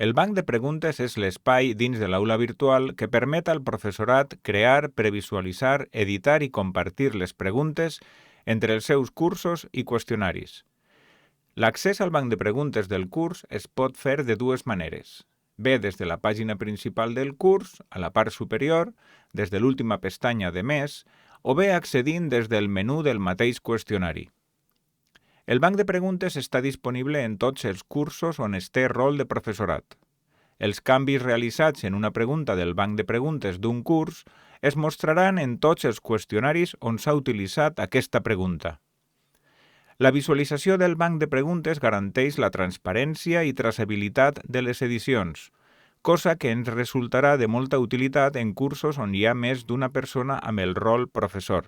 El banc de preguntes és l'espai dins de l'aula virtual que permet al professorat crear, previsualitzar, editar i compartir les preguntes entre els seus cursos i qüestionaris. L'accés al banc de preguntes del curs es pot fer de dues maneres. Bé des de la pàgina principal del curs, a la part superior, des de l'última pestanya de mes, o bé accedint des del menú del mateix qüestionari. El banc de preguntes està disponible en tots els cursos on es té rol de professorat. Els canvis realitzats en una pregunta del banc de preguntes d'un curs es mostraran en tots els qüestionaris on s'ha utilitzat aquesta pregunta. La visualització del banc de preguntes garanteix la transparència i traçabilitat de les edicions, cosa que ens resultarà de molta utilitat en cursos on hi ha més d'una persona amb el rol professor.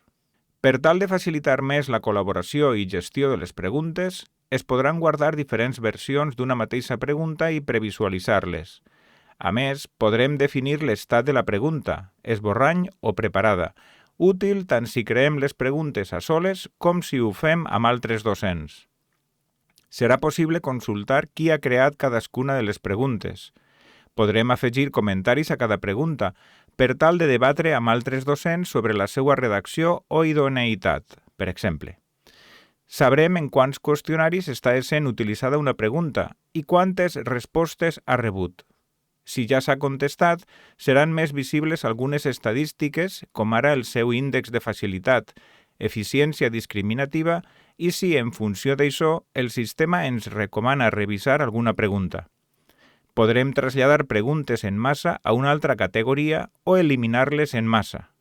Per tal de facilitar més la col·laboració i gestió de les preguntes, es podran guardar diferents versions d'una mateixa pregunta i previsualitzar-les. A més, podrem definir l'estat de la pregunta, esborrany o preparada, útil tant si creem les preguntes a soles com si ho fem amb altres docents. Serà possible consultar qui ha creat cadascuna de les preguntes. Podrem afegir comentaris a cada pregunta, per tal de debatre amb altres docents sobre la seva redacció o idoneïtat, per exemple. Sabrem en quants qüestionaris està sent utilitzada una pregunta i quantes respostes ha rebut. Si ja s'ha contestat, seran més visibles algunes estadístiques, com ara el seu índex de facilitat, eficiència discriminativa i si, en funció d'això, el sistema ens recomana revisar alguna pregunta. Podrem traslladar preguntes en massa a una altra categoria o eliminar-les en massa.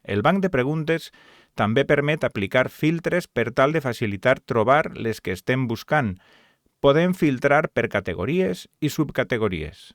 El banc de preguntes també permet aplicar filtres per tal de facilitar trobar les que estem buscant. Podem filtrar per categories i subcategories.